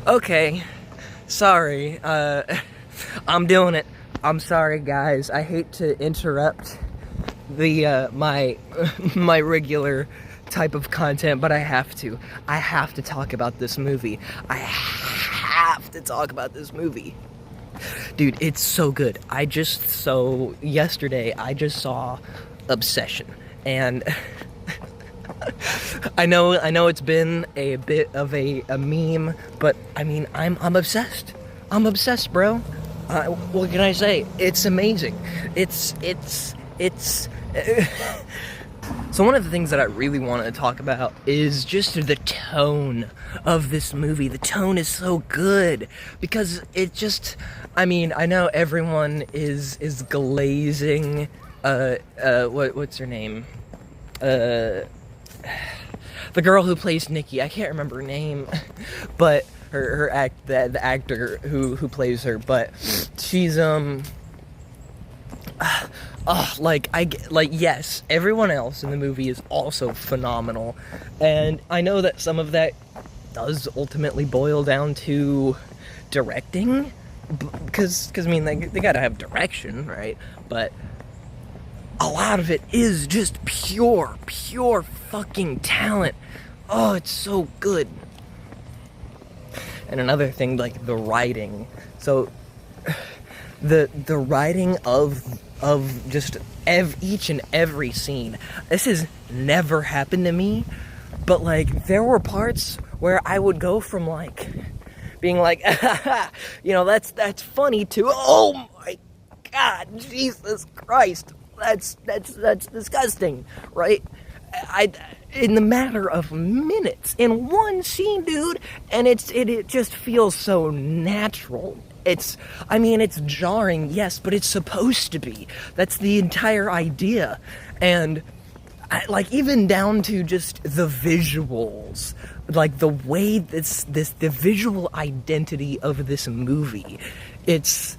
Okay, sorry. I'm doing it. I'm sorry, guys. I hate to interrupt the my my regular type of content, but I have to. I have to talk about this movie. I have to talk about this movie. Dude, it's so good. Yesterday I just saw Obsession, and I know it's been a bit of a meme, but I mean, I'm obsessed. I'm obsessed, bro. What can I say? It's amazing. It's. So one of the things that I really wanted to talk about is just the tone of this movie. The tone is so good because it just, I mean, I know everyone is glazing. What's her name? The girl who plays Nikki. I can't remember her name, but the actor who plays her. But she's yes, everyone else in the movie is also phenomenal, and I know that some of that does ultimately boil down to directing, because I mean, they gotta have direction, right? But a lot of it is just pure fucking talent. Oh, it's so good. And another thing, like the writing. So the writing of just each and every scene. This has never happened to me, but like there were parts where I would go from like being like, that's funny, to, oh my God, Jesus Christ, that's disgusting, right? In the matter of minutes, in one scene, dude, and it just feels so natural. It's jarring, yes, but it's supposed to be. That's the entire idea. And even down to just the visuals, like the way the visual identity of this movie, it's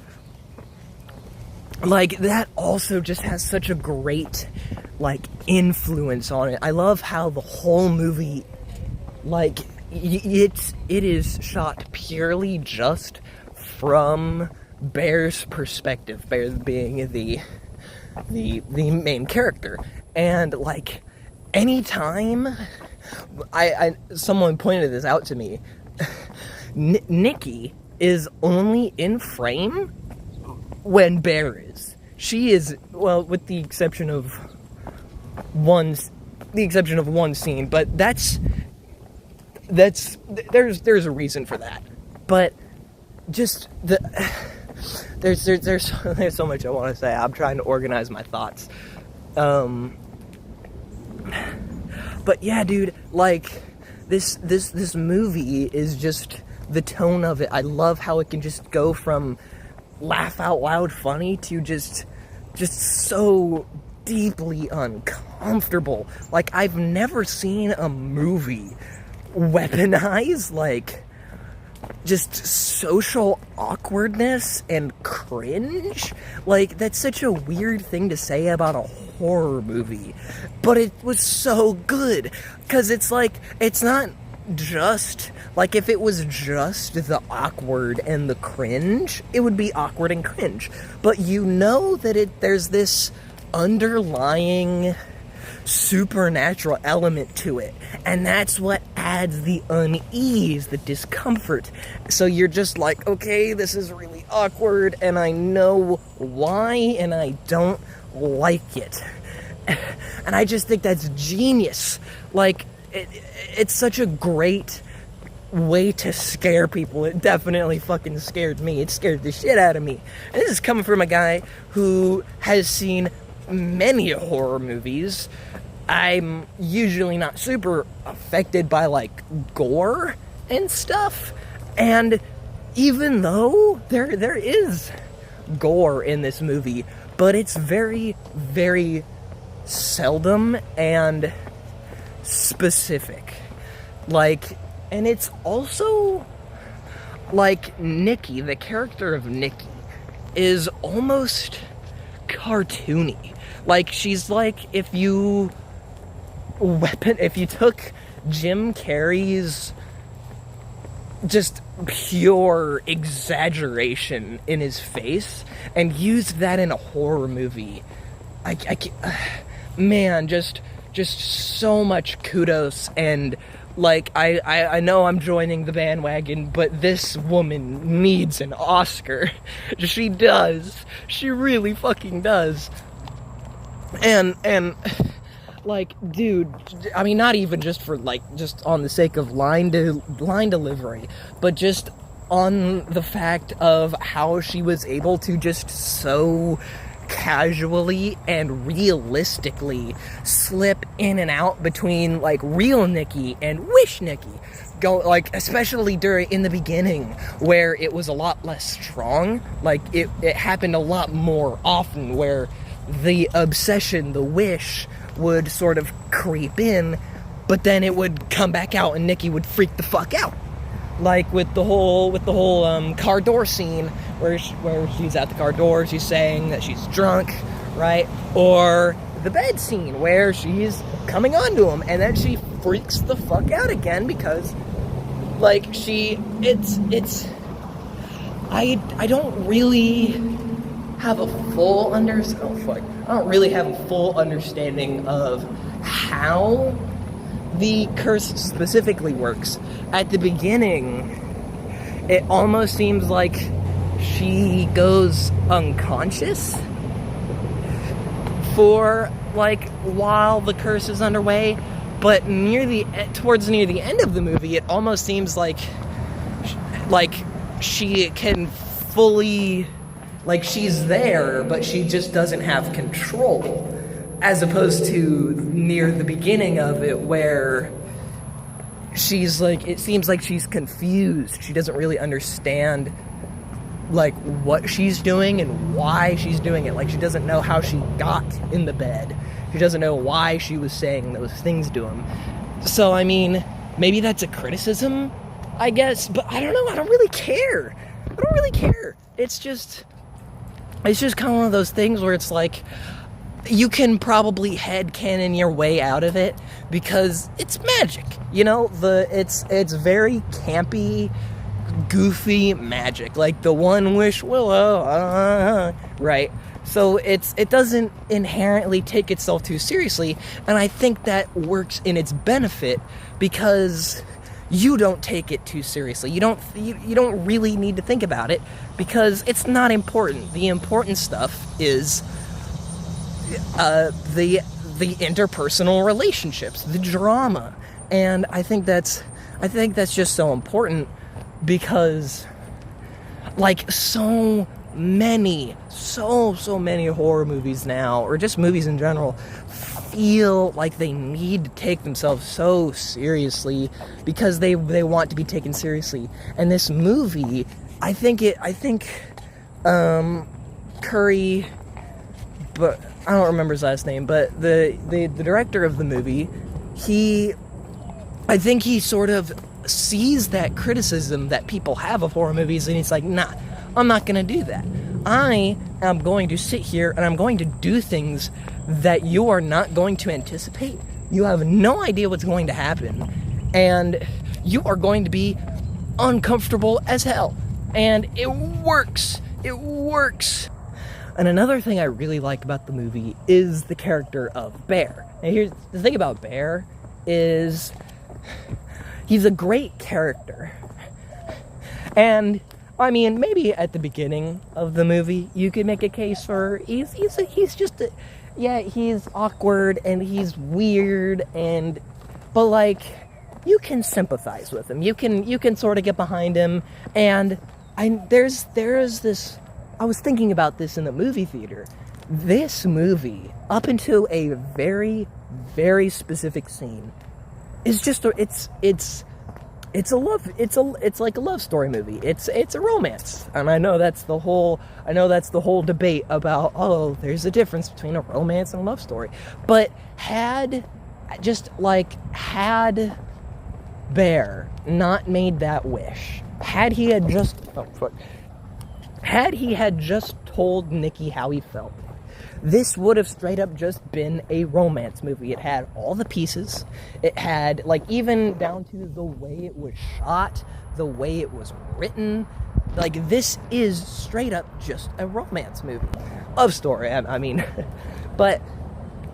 like that also just has such a great influence on it. I love how the whole movie, it is shot purely just from Bear's perspective, Bear being the main character. And anytime someone pointed this out to me, Nikki is only in frame when Bear is. She is, well, with the exception of one scene, but there's a reason for that. But just there's so much I want to say. I'm trying to organize my thoughts. But yeah, dude, this movie is just the tone of it. I love how it can just go from laugh out loud funny to just so deeply uncomfortable. I've never seen a movie weaponize just social awkwardness and cringe. That's such a weird thing to say about a horror movie, but it was so good, because it's not just if it was just the awkward and the cringe, it would be awkward and cringe, but that there's this underlying supernatural element to it, and that's what adds the unease, the discomfort. So you're just okay, this is really awkward, and I know why, and I don't like it. And I just think that's genius. It's such a great way to scare people. It definitely fucking scared me. It scared the shit out of me. And this is coming from a guy who has seen many horror movies. I'm usually not super affected by gore and stuff, and even though there is gore in this movie, but it's very, very seldom and specific. And it's also Nikki, the character of Nikki, is almost cartoony. She's if you took Jim Carrey's just pure exaggeration in his face and used that in a horror movie. Man, just so much kudos. And like, I know I'm joining the bandwagon, but this woman needs an Oscar. She does. She really fucking does. And like, dude, I mean, not even just for, like, just on the sake of line delivery, but just on the fact of how she was able to just so casually and realistically slip in and out between, like, real Nikki and Wish Nikki. Go, like, especially in the beginning, where it was a lot less strong. Like, it happened a lot more often, where the obsession, the wish, would sort of creep in, but then it would come back out and Nikki would freak the fuck out. Like with the whole car door scene where she's at the car door, she's saying that she's drunk, right? Or the bed scene where she's coming onto him and then she freaks the fuck out again because, like, I don't really have a full understanding of how the curse specifically works. At the beginning, it almost seems like she goes unconscious for, like, while the curse is underway, but towards near the end of the movie, it almost seems like she can fully, like, she's there, but she just doesn't have control. As opposed to near the beginning of it, where she's, like, it seems like she's confused. She doesn't really understand, like, what she's doing and why she's doing it. Like, she doesn't know how she got in the bed. She doesn't know why she was saying those things to him. So, I mean, maybe that's a criticism, I guess, but I don't know. I don't really care. It's just kind of one of those things where it's like, you can probably headcanon your way out of it because it's magic, you know. It's very campy, goofy magic, like the One Wish Willow, right? So it doesn't inherently take itself too seriously, and I think that works in its benefit because you don't take it too seriously. You don't really need to think about it because it's not important. The important stuff is the interpersonal relationships, the drama, and I think that's just so important because, like, so many horror movies now, or just movies in general, feel like they need to take themselves so seriously because they want to be taken seriously. And this movie, I think Curry, but I don't remember his last name, but the director of the movie, I think he sort of sees that criticism that people have of horror movies, and he's like, nah, I'm not gonna do that. I am going to sit here and I'm going to do things that you are not going to anticipate. You have no idea what's going to happen, and you are going to be uncomfortable as hell. And it works. And another thing I really like about the movie is the character of Bear. Now, here's the thing about Bear is he's a great character. And I mean, maybe at the beginning of the movie, you could make a case for he's awkward and he's weird, but like, you can sympathize with him. You can sort of get behind him. And there's this. I was thinking about this in the movie theater. This movie, up until a very, very specific scene, is just it's like a love story movie. It's a romance, and I know that's the whole debate about, oh, there's a difference between a romance and a love story. But had Bear not made that wish, had he had just told Nikki how he felt, this would have straight up just been a romance movie. It had all the pieces. It had, like, even down to the way it was shot, the way it was written. Like, this is straight up just a romance movie. Of story, I mean. But,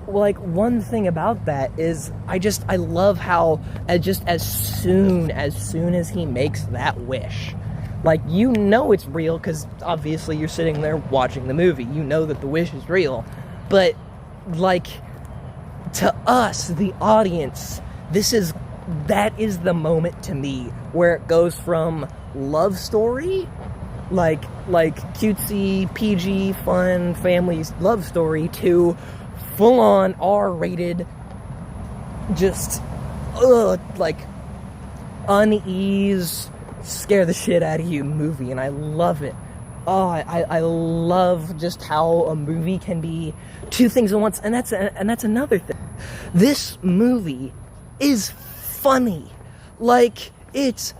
like, one thing about that is I love how as soon as he makes that wish, like, you know it's real, because obviously you're sitting there watching the movie. You know that the wish is real. But, like, to us, the audience, that is the moment to me where it goes from love story, like cutesy, PG, fun, family love story, to full-on R-rated, just, like, unease, scare the shit out of you movie, and I love it. Oh, I love just how a movie can be two things at once, and that's another thing. This movie is funny. Like, it's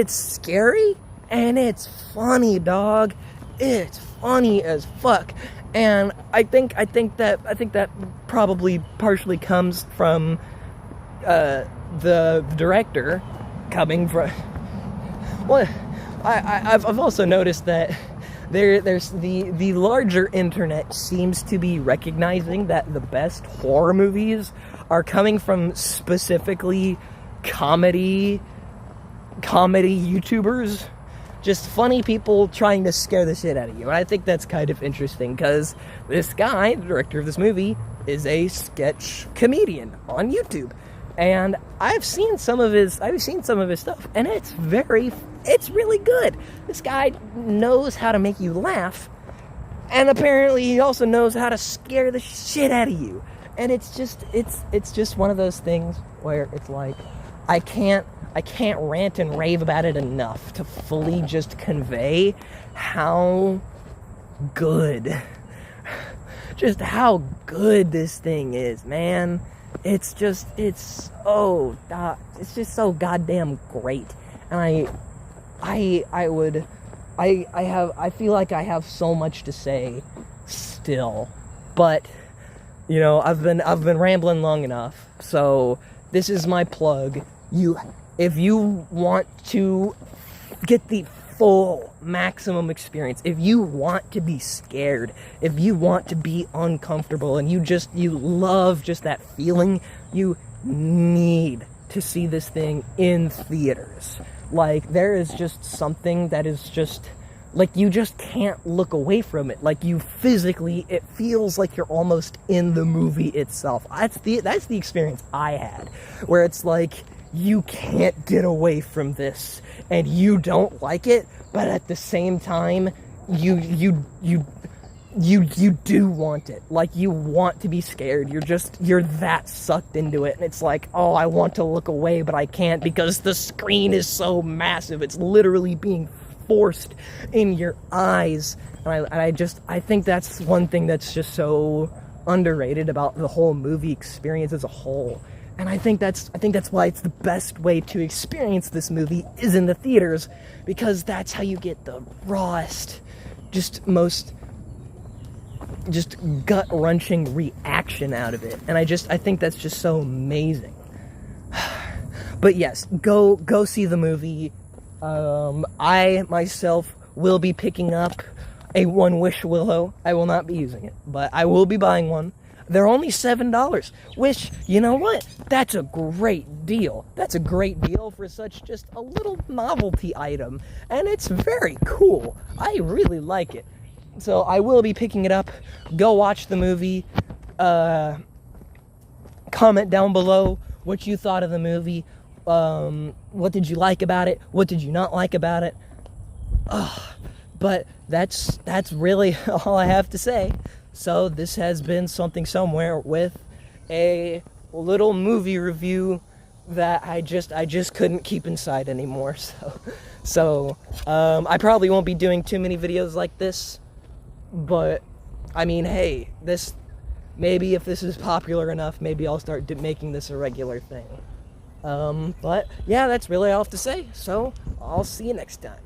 scary and it's funny, dog. It's funny as fuck. And I think that probably partially comes from the director coming from. Well, I've also noticed that there's the larger internet seems to be recognizing that the best horror movies are coming from specifically comedy YouTubers, just funny people trying to scare the shit out of you. And I think that's kind of interesting, because this guy, the director of this movie, is a sketch comedian on YouTube. And I've seen some of his stuff, and it's really good. This guy knows how to make you laugh, and apparently he also knows how to scare the shit out of you. And it's just one of those things where it's like, I can't rant and rave about it enough to fully just convey how good this thing is, man. It's just so goddamn great. And I feel like I have so much to say still, but you know, I've been rambling long enough. So this is my plug. If you want to get the full maximum experience, if you want to be scared, if you want to be uncomfortable, and you love just that feeling, you need to see this thing in theaters. Like, there is just something that is just, like, you just can't look away from it. Like, you physically, it feels like you're almost in the movie itself. That's the experience I had, where it's like, you can't get away from this, and you don't like it, but at the same time, you do want it. Like, you want to be scared. You're that sucked into it, and it's like, oh, I want to look away, but I can't, because the screen is so massive. It's literally being forced in your eyes. And I think that's one thing that's just so underrated about the whole movie experience as a whole. And I think that's why it's the best way to experience this movie is in the theaters, because that's how you get the rawest, most gut-wrenching reaction out of it. And I think that's just so amazing. But yes, go see the movie. I myself will be picking up a One Wish Willow. I will not be using it, but I will be buying one. They're only $7, which, you know what? That's a great deal. That's a great deal for such just a little novelty item, and it's very cool. I really like it. So I will be picking it up. Go watch the movie. Comment down below what you thought of the movie. What did you like about it? What did you not like about it? But that's really all I have to say. So this has been Something Somewhere with a little movie review that I just couldn't keep inside anymore. So I probably won't be doing too many videos like this, but I mean, hey, maybe if this is popular enough, maybe I'll start making this a regular thing. But yeah, that's really all I have to say. So I'll see you next time.